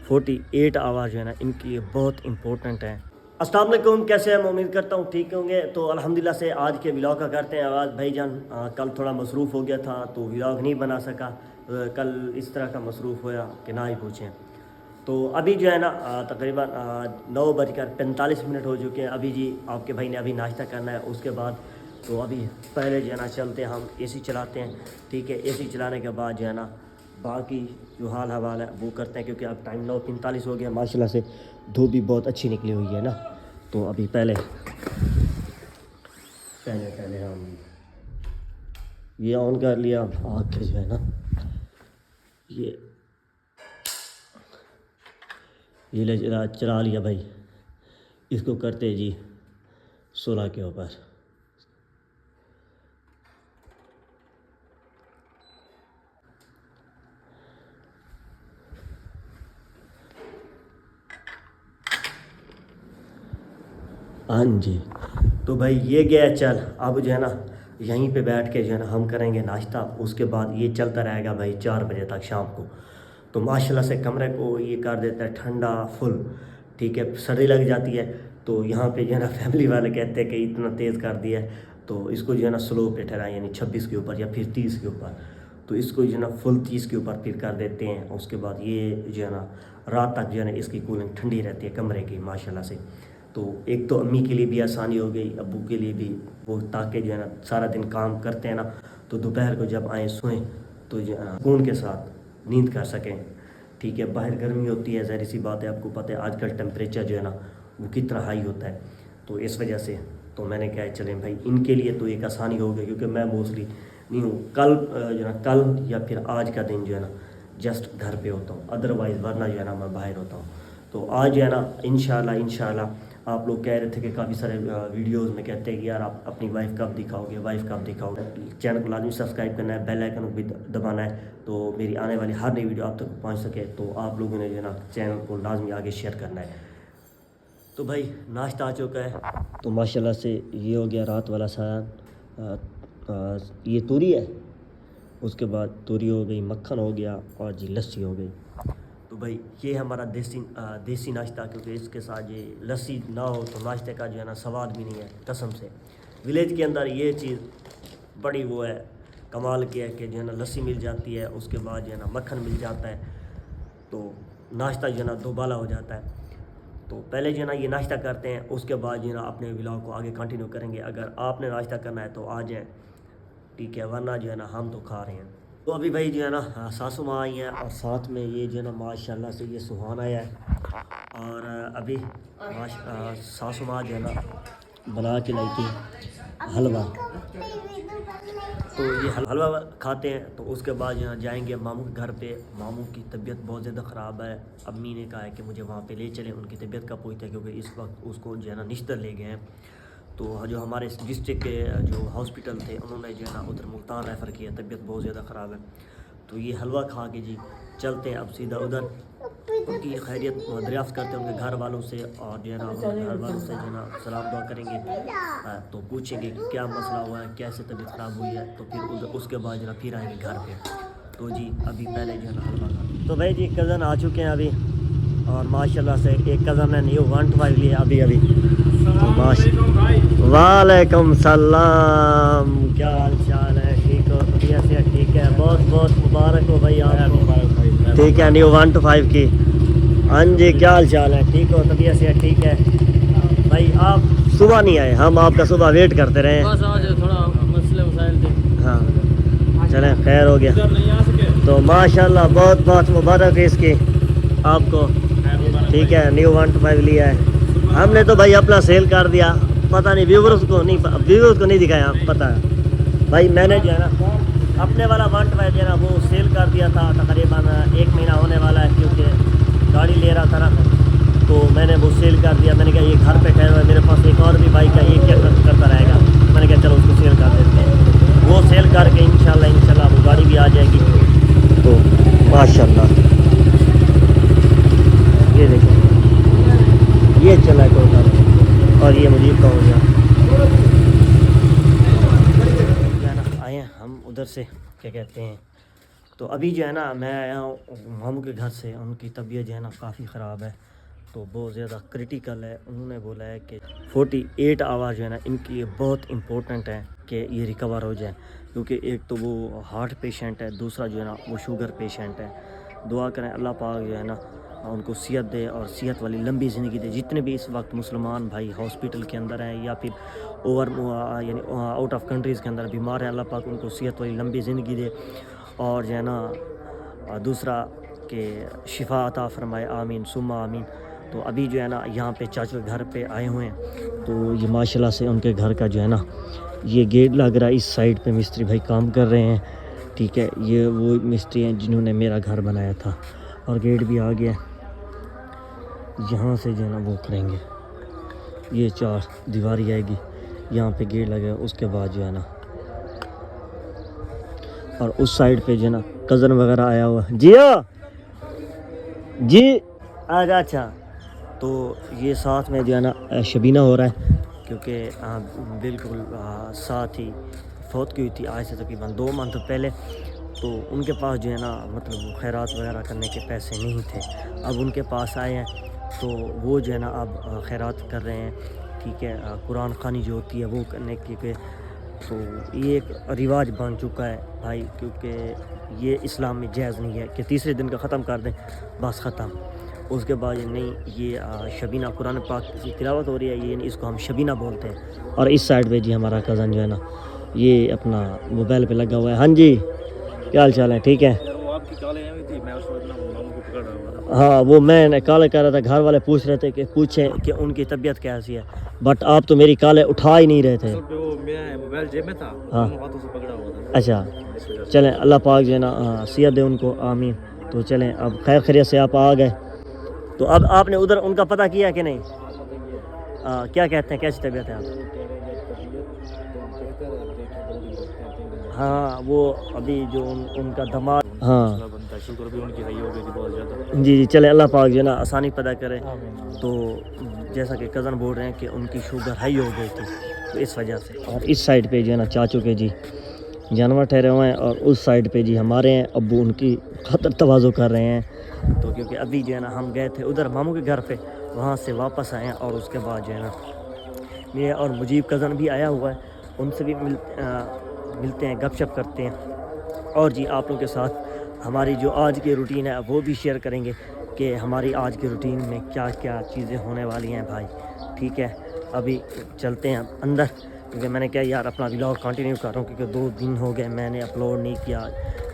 48 آور جو ہے نا ان کی بہت امپورٹنٹ ہے۔ السلام علیکم، کیسے ہیں؟ میں امید کرتا ہوں ٹھیک ہوں گے۔ تو الحمدللہ سے آج کے ولاگ کا کرتے ہیں آغاز۔ بھائی جان کل تھوڑا مصروف ہو گیا تھا تو ولاگ نہیں بنا سکا، کل اس طرح کا مصروف ہوا کہ نہ ہی پوچھیں۔ تو ابھی جو ہے نا تقریباً 9:45 ہو چکے ہیں۔ ابھی جی آپ کے بھائی نے ابھی ناشتہ کرنا ہے، اس کے بعد تو ابھی پہلے جو ہے نا چلتے ہیں، ہم اے سی چلاتے ہیں، ٹھیک ہے۔ اے سی چلانے کے بعد جو ہے نا باقی جو حال حوال ہے وہ کرتے ہیں، کیونکہ اب ٹائم 9:45 ہو گیا، ماشاءاللہ سے دھوپ بھی بہت اچھی نکلی ہوئی ہے نا۔ تو ابھی پہلے ہم یہ آن کر لیا، آگ کے جو ہے نا یہ چلا لیا بھائی، اس کو کرتے جی 16 کے اوپر۔ ہاں جی، تو بھائی یہ گیا چل، اب جو ہے نا یہیں پہ بیٹھ کے جو ہے نا ہم کریں گے ناشتہ، اس کے بعد یہ چلتا رہے گا بھائی 4 بجے تک شام کو۔ تو ماشاءاللہ سے کمرے کو یہ کر دیتا ہے ٹھنڈا فل، ٹھیک ہے۔ سردی لگ جاتی ہے تو یہاں پہ جو ہے نا فیملی والے کہتے ہیں کہ اتنا تیز کر دیا ہے، تو اس کو جو ہے نا سلو پہ ٹھہرا، یعنی 26 کے اوپر یا پھر 30 کے اوپر، تو اس کو جو ہے نا فل 30 کے اوپر پھر کر دیتے ہیں۔ اس کے بعد یہ جو ہے نا رات تک جو ہے نا اس کی کولنگ ٹھنڈی رہتی ہے کمرے کی ماشاءاللہ سے۔ تو ایک تو امی کے لیے بھی آسانی ہو گئی، ابو کے لیے بھی، وہ تاکہ جو ہے نا سارا دن کام کرتے ہیں نا، تو دوپہر کو جب آئیں سوئیں تو جو ہے نا سکون کے ساتھ نیند کر سکیں، ٹھیک ہے۔ باہر گرمی ہوتی ہے، ظاہر سی بات ہے، آپ کو پتہ ہے آج کل ٹیمپریچر جو ہے نا وہ کتنا ہائی ہوتا ہے، تو اس وجہ سے تو میں نے کہا چلیں بھائی ان کے لیے تو ایک آسانی ہو گئی، کیونکہ میں موسٹلی نہیں ہوں، کل یا پھر آج کا دن جو ہے نا جسٹ گھر پہ ہوتا ہوں، ادروائز ورنہ جو ہے نا میں باہر ہوتا ہوں۔ تو آج جو ہے نا انشاءاللہ آپ لوگ کہہ رہے تھے کہ کافی سارے ویڈیوز میں کہتے ہیں کہ یار آپ اپنی وائف کب دکھاؤ گے، چینل کو لازمی سبسکرائب کرنا ہے، بیل آئیکن کو بھی دبانا ہے، تو میری آنے والی ہر نئی ویڈیو آپ تک پہنچ سکے۔ تو آپ لوگوں نے جو ہے نا چینل کو لازمی آگے شیئر کرنا ہے۔ تو بھائی ناشتہ آ چکا ہے، تو ماشاءاللہ سے یہ ہو گیا رات والا سایہ، یہ توری ہے، اس کے بعد توری ہو گئی، مکھن ہو گیا، اور جی لسی ہو گئی۔ تو بھائی یہ ہمارا دیسی ناشتہ، کیونکہ اس کے ساتھ یہ لسی نہ ہو تو ناشتے کا جو ہے نا سواد بھی نہیں ہے قسم سے۔ ولیج کے اندر یہ چیز بڑی وہ ہے، کمال کی ہے کہ جو ہے نا لسی مل جاتی ہے، اس کے بعد جو ہے نا مکھن مل جاتا ہے، تو ناشتہ جو ہے نا دوبالا ہو جاتا ہے۔ تو پہلے جو ہے نا یہ ناشتہ کرتے ہیں، اس کے بعد جو ہے نا اپنے ولاگ کو آگے کنٹینیو کریں گے۔ اگر آپ نے ناشتہ کرنا ہے تو آ جائیں، ٹھیک ہے، ورنہ جو ہے نا ہم تو کھا رہے ہیں۔ تو ابھی بھائی جو ہے نا ساسو ماں آئی ہیں، اور ساتھ میں یہ جو ہے نا ماشاءاللہ سے یہ سبحان آیا ہے، اور ابھی ساسو ماں جو ہے نا بنا کے لائی تھی حلوہ، تو یہ حلوہ کھاتے ہیں۔ تو اس کے بعد جو ہے نا جائیں گے ماموں کے گھر پہ۔ ماموں کی طبیعت بہت زیادہ خراب ہے، امی نے کہا ہے کہ مجھے وہاں پہ لے چلیں، ان کی طبیعت کا پوچھتے ہیں، کیونکہ اس وقت اس کو جو ہے نا نشتر لے گئے ہیں۔ تو جو ہمارے ڈسٹرکٹ کے جو ہاسپٹل تھے انہوں نے جو ہے نا ادھر ملتان ریفر کیا، طبیعت بہت زیادہ خراب ہے۔ تو یہ حلوہ کھا کے جی چلتے ہیں اب سیدھا ادھر، ان کی خیریت دریافت کرتے ہیں ان کے گھر والوں سے، اور جو ہے نا گھر والوں سے جو ہے نا سلام دعا کریں گے، تو پوچھیں گے کہ کیا مسئلہ ہوا ہے، کیسے طبیعت خراب ہوئی ہے، تو پھر اس کے بعد جو ہے نا پھر آئیں گے گھر پہ۔ تو جی ابھی پہلے جو ہے نا حلوہ کھا، تو بھائی جی کزن آ چکے ہیں ابھی، اور ماشاءاللہ سے ایک کزن نے نیو 125 لیا ابھی تو وعلیکم السلام، کیا حال چال ہے؟ ٹھیک ہو؟ طبیعت سے ٹھیک ہے؟ بہت بہت مبارک ہو بھائی آپ کو، ٹھیک ہے، نیو 125 کی۔ ہاں جی کیا حال چال ہے؟ ٹھیک ہو؟ طبیعت سے ٹھیک ہے بھائی؟ آپ صبح نہیں آئے، ہم آپ کا صبح ویٹ کرتے رہے، تھوڑا مسئلے مسائل تھے۔ ہاں چلیں خیر ہو گیا۔ تو ماشاءاللہ بہت بہت مبارک ہے اس کی آپ کو، ٹھیک ہے، نیو 125 لیا ہے۔ ہم نے تو بھائی اپنا سیل کر دیا، پتہ نہیں ویورز کو نہیں دکھایا، پتہ ہے بھائی میں نے جو ہے نا اپنے والا 125 جو ہے نا وہ سیل کر دیا تھا، تقریباً 1 مہینہ ہونے والا ہے، کیونکہ گاڑی لے رہا تھا نا، تو میں نے وہ سیل کر دیا۔ میں نے کہا یہ گھر پہ ٹھہرا ہے، میرے پاس ایک اور بھی بائک ہے، یہ کیا کرتا رہے گا، میں نے کہا چلو اس کو سیل کر دیتے ہیں۔ وہ سیل کر کے انشاءاللہ وہ گاڑی بھی آ جائے گی۔ تو ماشاءاللہ یہ دیکھیں یہ چلا ٹوٹل، اور یہ مجھے کا ہو گیا نا۔ آئے ہیں ہم ادھر سے، کیا کہتے ہیں، تو ابھی جو ہے نا میں آیا ہوں ماموں کے گھر سے. ان کی طبیعت جو ہے نا کافی خراب ہے, تو بہت زیادہ کرٹیکل ہے. انہوں نے بولا ہے کہ 48 آور جو ہے نا ان کی بہت امپورٹنٹ ہے کہ یہ ریکور ہو جائے, کیونکہ ایک تو وہ ہارٹ پیشنٹ ہے, دوسرا جو ہے نا وہ شوگر پیشنٹ ہے. دعا کریں اللہ پاک جو ہے نا ان کو صحت دے اور صحت والی لمبی زندگی دے. جتنے بھی اس وقت مسلمان بھائی ہاسپٹل کے اندر ہیں یا پھر یعنی آؤٹ آف کنٹریز کے اندر بیمار ہیں, اللہ پاک ان کو صحت والی لمبی زندگی دے, اور جو ہے نا دوسرا کہ شفا عطا فرمائے, آمین ثم آمین. تو ابھی جو ہے نا یہاں پہ چاچو کے گھر پہ آئے ہوئے ہیں, تو یہ ماشاءاللہ سے ان کے گھر کا جو ہے نا یہ گیٹ لگ رہا ہے. اس سائڈ پہ مستری بھائی کام کر رہے ہیں, ٹھیک ہے. یہ وہ مستری ہیں جنہوں نے میرا گھر بنایا تھا, اور گیٹ بھی آ گیا. یہاں سے جو ہے نا وہ کریں گے, یہ 4 دیواری آئے گی, یہاں پہ گیٹ لگے, اس کے بعد جو ہے نا اور اس سائڈ پہ جو ہے نا کزن وغیرہ آیا ہوا. جی آجا. اچھا تو یہ ساتھ میں جو ہے نا شبینہ ہو رہا ہے, کیونکہ بالکل ساتھ ہی فوت کی ہوئی تھی آج سے تقریباً 2 منتھ پہلے. تو ان کے پاس جو ہے نا مطلب خیرات وغیرہ کرنے کے پیسے نہیں تھے. اب ان کے پاس آئے ہیں تو وہ جو ہے نا اب خیرات کر رہے ہیں, ٹھیک ہے. قرآن خوانی جو ہوتی ہے وہ کرنے کے, تو یہ ایک رواج بن چکا ہے بھائی, کیونکہ یہ اسلام میں جائز نہیں ہے کہ تیسرے دن کا ختم کر دیں بس ختم. اس کے بعد نہیں, یہ شبینہ قرآن پاک کی تلاوت ہو رہی ہے, یہ اس کو ہم شبینہ بولتے ہیں. اور اس سائڈ پہ جی ہمارا کزن جو ہے نا یہ اپنا موبائل پہ لگا ہوا ہے. ہاں جی کیا حال چال ہے, ٹھیک ہے. وہ آپ کی کالیں آئی تھی, میں اس وقت ماموں کو پکڑ رہا تھا. ہاں وہ میں نے کال کر رہا تھا, گھر والے پوچھ رہے تھے کہ پوچھیں کہ ان کی طبیعت کیسی ہے, بٹ آپ تو میری کالیں اٹھا ہی نہیں رہے تھے. اصل پہ وہ میرا موبائل جیب میں تھا, ہاں ہاتھوں سے پکڑا ہوا تھا. اچھا چلیں اللہ پاک جو ہے نا صحت دے ان کو, آمین. تو چلیں اب خیر خیریت سے آپ آ گئے, تو اب آپ نے ادھر ان کا پتہ کیا کہ نہیں, کیا کہتے ہیں, کیسی طبیعت ہے آپ؟ ہاں وہ ابھی جو ان کا دماغ, ہاں شکر بھی ان کی ہائی ہو گئی تھی بہت زیادہ. جی جی چلے اللہ پاک جو ہے نا آسانی پیدا کرے. تو جیسا کہ کزن بول رہے ہیں کہ ان کی شوگر ہائی ہو گئی تھی, تو اس وجہ سے. اور اس سائڈ پہ جو ہے نا چاچو کے جی جانور ٹھہرے ہوئے ہیں, اور اس سائڈ پہ جی ہمارے ہیں ابو, ان کی خطر تواضع کر رہے ہیں. تو کیونکہ ابھی جو ہے نا ہم گئے تھے ادھر ماموں کے گھر پہ, وہاں سے واپس آئے ہیں, اور اس کے بعد جو ہے نا میں اور مجیب کزن بھی آیا ہوا ہے, ان سے بھی ملتے ہیں, گپ شپ کرتے ہیں. اور جی آپ لوگوں کے ساتھ ہماری جو آج کی روٹین ہے وہ بھی شیئر کریں گے کہ ہماری آج کی روٹین میں کیا کیا چیزیں ہونے والی ہیں بھائی, ٹھیک ہے. ابھی چلتے ہیں اندر, کیونکہ میں نے کہا یار اپنا ولاگ کنٹینیو کر رہا ہوں, کیونکہ 2 دن ہو گئے میں نے اپلوڈ نہیں کیا,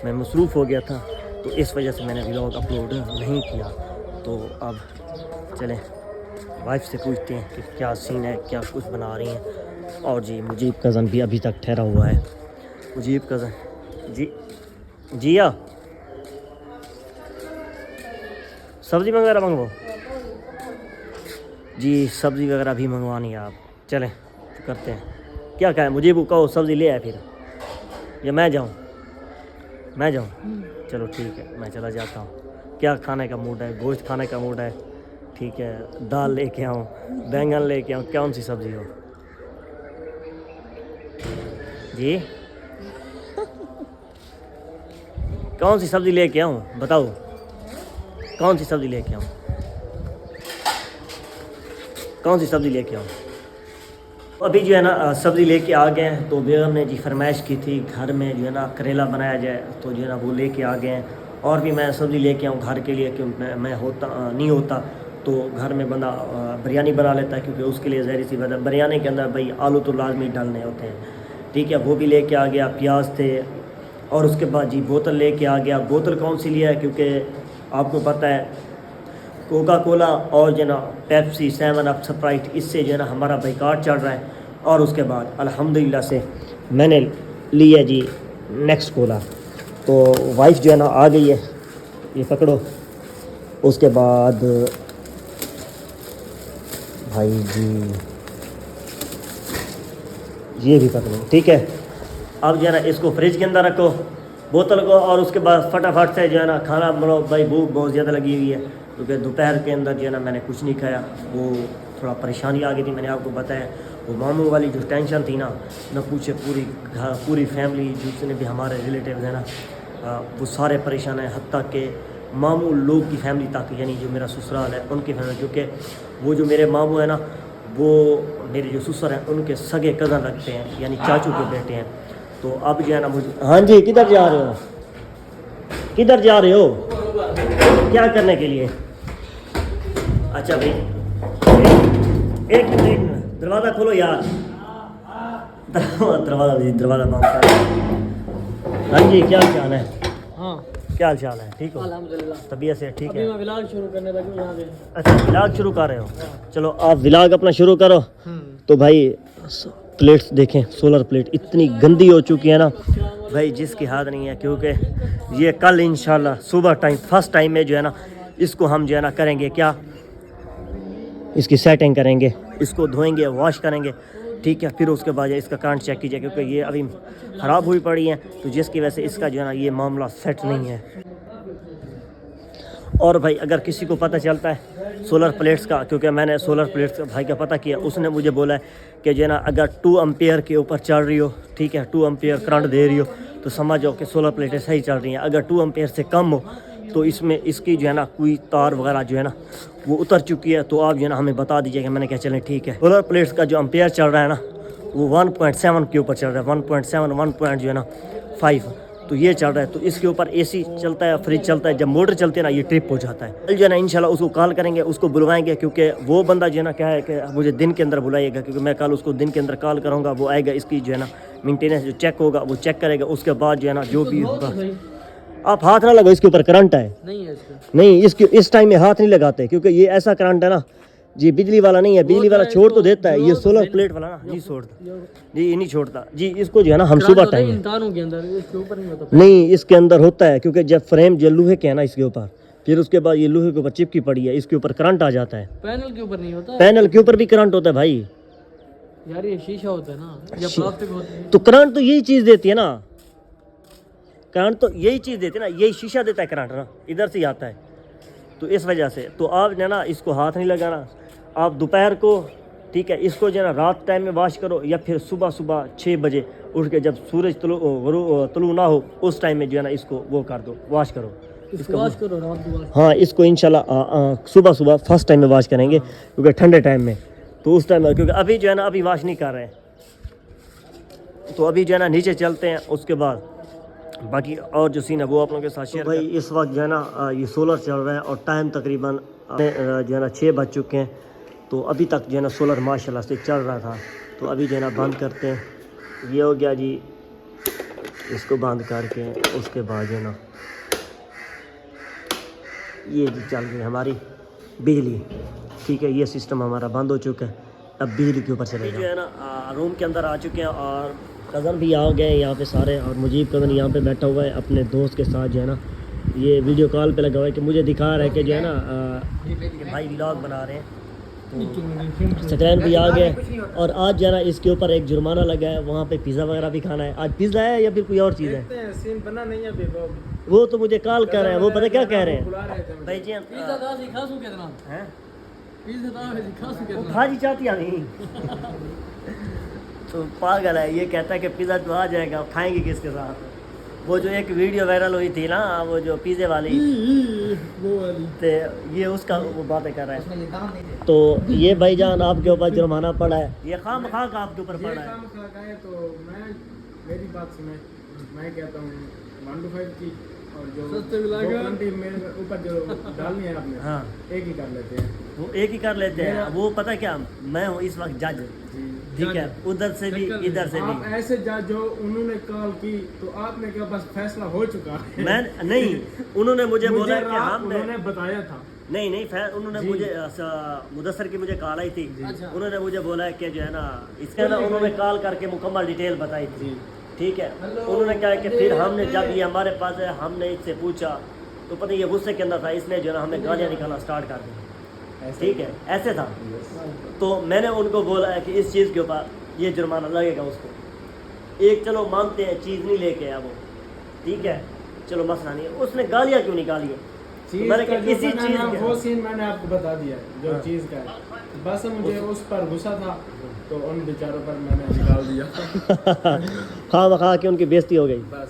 میں مصروف ہو گیا تھا, تو اس وجہ سے میں نے ولاگ اپلوڈ نہیں کیا. تو اب چلیں وائف سے پوچھتے ہیں کہ کیا سین ہے, کیا کچھ بنا رہی ہیں. اور جی مجیب کزن بھی ابھی تک ٹھہرا ہوا ہے. مجیب کزن جی سبزی وغیرہ منگواؤ جی, سبزی وغیرہ بھی منگوانی ہے آپ. چلیں کرتے ہیں, کیا کہیں مجھے وہ کہو سبزی لے آئے پھر, یا میں جاؤں. چلو ٹھیک ہے میں چلا جاتا ہوں. کیا کھانے کا موڈ ہے, گوشت کھانے کا موڈ ہے, ٹھیک ہے. دال لے کے آؤں, بینگن لے کے آؤں, کون سی سبزی ہو جی, کون سی سبزی لے کے آؤں بتاؤ, کون سی سبزی لے کے آؤں, کون سی سبزی لے کے آؤں. ابھی جو ہے نا سبزی لے کے آ گئے ہیں. تو بیگم نے جی فرمائش کی تھی گھر میں جو ہے نا کریلا بنایا جائے, تو جو ہے نا وہ لے کے آ گئے ہیں. اور بھی میں سبزی لے کے آؤں گھر کے لیے, کیونکہ میں نہیں ہوتا تو گھر میں بندہ بریانی بنا لیتا ہے, کیونکہ اس کے لیے ظاہر سی بات ہے بریانی کے اندر بھائی آلو تو لازمی ڈالنے ہوتے ہیں, ٹھیک ہے. وہ بھی لے کے آ گیا, پیاز تھے, اور اس کے بعد جی بوتل لے کے آ گیا. بوتل کون سی لیا ہے, کیونکہ آپ کو پتہ ہے کوکا کولا اور جو ہے نا پیپسی, 7 اپ, سپرائٹ, اس سے جو ہے نا ہمارا بیکار چل رہا ہے. اور اس کے بعد الحمدللہ سے میں نے لی ہے جی نیکسٹ کولا. تو وائف جو ہے نا آ گئی ہے, یہ پکڑو. اس کے بعد بھائی جی یہ بھی پکڑو, ٹھیک ہے. اب جو ہے نا اس کو فریج کے اندر رکھو بوتل کو, اور اس کے بعد فٹافٹ سے جو ہے نا کھانا بناؤ. بھائی بھوک بہت زیادہ لگی ہوئی ہے, کیونکہ دوپہر کے اندر جو ہے نا میں نے کچھ نہیں کھایا. وہ تھوڑا پریشانی آ گئی تھی, میں نے آپ کو بتایا. وہ ماموں والی جو ٹینشن تھی نا, نہ پوچھے. پوری فیملی جتنے بھی ہمارے ریلیٹیوز ہیں نا وہ سارے پریشان ہیں، حتیٰ کہ ماموں لوگ کی فیملی تک، یعنی جو میرا سسرال ہے ان کی فیملی، کیونکہ وہ جو میرے ماموں ہیں نا وہ میرے جو سسر ہیں ان کے سگے کزن لگتے ہیں، یعنی چاچو کے بیٹے ہیں. تو اب جو ہے نا مجھے، ہاں جی کدھر جا رہے ہو، کدھر جا رہے ہو، کیا کرنے کے لیے؟ اچھا بھائی ایک منٹ دروازہ کھولو یار، دروازہ بند کر. ہاں جی کیا خیال ہے؟ ہاں کیا حال چال ہے؟ ٹھیک ہو؟ الحمدللہ. طبیعت سے ٹھیک ہے؟ ابھی میں ولاگ شروع کرنے لگا یہاں پہ. اچھا ولاگ شروع کر رہے ہو، چلو آپ ولاگ اپنا شروع کرو. تو بھائی پلیٹس دیکھیں، سولر پلیٹ اتنی گندی ہو چکی ہے نا بھائی جس کی حد نہیں ہے، کیونکہ یہ کل انشاءاللہ صبح ٹائم فرسٹ ٹائم میں جو ہے نا اس کو ہم جو ہے نا کریں گے کیا، اس کی سیٹنگ کریں گے، اس کو دھوئیں گے، واش کریں گے. ٹھیک ہے، پھر اس کے بعد اس کا کرنٹ چیک کیجیے، کیونکہ یہ ابھی خراب ہوئی پڑی ہے، تو جس کی وجہ سے اس کا جو ہے نا یہ معاملہ سیٹ نہیں ہے. اور بھائی اگر کسی کو پتہ چلتا ہے سولر پلیٹس کا، کیونکہ میں نے سولر پلیٹس کا بھائی کا پتہ کیا، اس نے مجھے بولا ہے کہ جو ہے نا اگر 2 امپیئر کے اوپر چل رہی ہو، ٹھیک ہے 2 امپیئر کرنٹ دے رہی ہو تو سمجھو کہ سولر پلیٹیں صحیح چل رہی ہیں. اگر 2 امپیئر سے کم ہو تو اس میں اس کی جو ہے نا کوئی تار وغیرہ جو ہے نا وہ اتر چکی ہے، تو آپ جو ہے نا ہمیں بتا دیجیے کہ میں نے کہا چلیں ٹھیک ہے. سولر پلیٹس کا جو امپیئر چل رہا ہے نا وہ 1.7 کے اوپر چل رہا ہے، 1.7 1. جو ہے نا 5 تو یہ چل رہا ہے. تو اس کے اوپر اے سی چلتا ہے، فریج چلتا ہے، جب موٹر چلتی ہے نا یہ ٹرپ ہو جاتا ہے. کل جو ہے نا انشاءاللہ اس کو کال کریں گے، اس کو بلوائیں گے، کیونکہ وہ بندہ جو ہے نا کیا ہے کہ مجھے دن کے اندر بلائیے گا، کیونکہ میں کل اس کو دن کے اندر کال کروں گا، وہ آئے گا، اس کی جو ہے نا مینٹیننس جو چیک ہوگا وہ چیک کرے گا. اس کے بعد جو ہے نا جو بھی ہوگا، آپ ہاتھ نہ لگو، اس کے اوپر کرنٹ ہے نہیں ہے اس کا. نہیں، اس ٹائم میں ہاتھ نہیں لگاتے، کیونکہ یہ ایسا کرنٹ ہے نا جی، بجلی والا نہیں ہے، بجلی والا چھوڑ تو دیتا ہے، یہ سولر پلیٹ والا نا نہیں چھوڑتا جی، یہ نہیں چھوڑتا جی. اس کو جو ہے نا ہم صبح ٹائم تاروں کے اندر اس کے اوپر نہیں ہوتا. نہیں، اس کے اندر ہوتا ہے، کیونکہ جب فریم جو لوہے کے ہے نا اس کے اوپر، پھر اس کے بعد یہ لوہے کے اوپر چپکی پڑی ہے، اس کے اوپر کرنٹ آ جاتا ہے. پینل کے اوپر نہیں ہوتا. پینل کے اوپر بھی کرنٹ ہوتا ہے بھائی. یار یہ شیشہ ہوتا ہے نا یا پلاسٹک ہوتا ہے. تو کرنٹ تو یہی چیز دیتی ہے نا، کرنٹ تو یہی چیز دیتی ہے نا، یہی شیشہ دیتا ہے کرنٹ نا، ادھر سے ہی آتا ہے. تو اس وجہ سے تو آپ جو ہے نا اس کو ہاتھ نہیں لگانا. آپ دوپہر کو ٹھیک ہے اس کو جو ہے نا رات ٹائم میں واش کرو، یا پھر صبح 6 بجے اٹھ کے جب سورج طلوع نہ ہو اس ٹائم میں جو ہے نا اس کو وہ کر دو، واش کرو. اس کو واش کرو رات کو. ہاں اس کو انشاءاللہ صبح فرسٹ ٹائم میں واش کریں گے، کیونکہ ٹھنڈے ٹائم میں تو اس ٹائم میں، کیونکہ ابھی جو ہے نا ابھی واش نہیں کر رہے ہیں. تو ابھی جو ہے نا نیچے چلتے ہیں، اس کے بعد باقی اور جو سین ہے وہ آپ لوگوں کے ساتھ شیئر. بھائی اس وقت جو ہے نا یہ سولر چل رہا ہے اور ٹائم تقریباً جو ہے نا 6 بج چکے ہیں. تو ابھی تک جو ہے نا سولر ماشاءاللہ سے چل رہا تھا. تو ابھی جو ہے نا بند کرتے ہیں. یہ ہو گیا جی، اس کو بند کر کے اس کے بعد جو ہے نا یہ جی چل گئی ہماری بجلی. ٹھیک ہے، یہ سسٹم ہمارا بند ہو چکا ہے، اب بجلی کے اوپر چلے گا. جو ہے نا روم کے اندر آ چکے ہیں اور کزن بھی آ گئے یہاں پہ سارے، اور مجیب کزن یہاں پہ بیٹھا ہوا ہے اپنے دوست کے ساتھ جو ہے نا یہ ویڈیو کال پہ لگا ہوا ہے کہ مجھے دکھا رہا ہے کہ جو ہے نا کہ بھائی ولاگ بنا رہے ہیں. سکرین بھی آ گئے، اور آج جو ہے نا اس کے اوپر ایک جرمانہ لگا ہے، وہاں پہ پیزا وغیرہ بھی کھانا ہے. آج پیزا ہے یا پھر کوئی اور چیز ہے؟ بنا نہیں ہے وہ تو مجھے کال کر رہے ہیں، وہ پتہ کیا کہہ رہے ہیں بھائی جی پیزا دا سی کھاسو کتنا ہیں پیزا دا سی کھاسو کتنا کھا جی چاہتی ہے نہیں. تو پاگل ہے، یہ کہتا ہے کہ پیزا تو آ جائے گا، کھائیں گے کس کے ساتھ. وہ جو ایک ویڈیو وائرل ہوئی تھی نا وہ جو پیزے والی، تو یہ اس کا وہ باتیں کر رہا ہے. تو یہ بھائی جان آپ کے اوپر جرمانہ پڑا ہے، یہ خام خواہ کا آپ کے اوپر پڑا ہے. تو میری بات سنیں، میں کہتا ہوں 1 to 5 کی، اور جو میرے اوپر جو ڈالنی ہے آپ نے، ہاں ایک ہی کر لیتے ہیں. وہ ایک ہی کر لیتے ہیں. وہ پتہ کیا، میں ہوں اس وقت جج، ٹھیک ہے، ادھر سے بھی ادھر سے بھی. آپ ایسے جج جو انہوں نے کال کی تو آپ نے کہا بس فیصلہ ہو چکا ہے. میں نہیں، انہوں نے مجھے بولا کہ ہم انہوں نے بتایا تھا. نہیں انہوں نے مجھے مدثر کی مجھے کال آئی تھی، انہوں نے مجھے بولا کہ جو ہے نا اس کے نا انہوں نے کال کر کے مکمل ڈیٹیل بتائی تھی. ٹھیک ہے، انہوں نے کہا کہ پھر ہم نے جب یہ ہمارے پاس ہے ہم نے اس سے پوچھا تو پتہ یہ غصے کے اندر تھا، اس نے جو ہے نا ہمیں گالیاں نکالنا اسٹارٹ کر دی. ٹھیک ہے، ایسے تھا. تو میں نے ان کو بولا ہے کہ اس چیز کے اوپر یہ جرمانہ لگے گا اس کو. ایک چلو مانتے ہیں چیز نہیں لے کے آیا وہ، ٹھیک ہے چلو مسئلہ نہیں ہے. اس نے گالیاں کیوں نکالی ہے؟ میں نے کہا اسی چیز وہ سین میں نے آپ کو بتا دیا جو چیز کا ہے. بس مجھے اس پر غصہ تھا تو ان بیچاروں پر میں نے نکال دیا. خواہ مخواہ کہ ان کی بےزتی ہو گئی. بس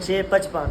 6:55।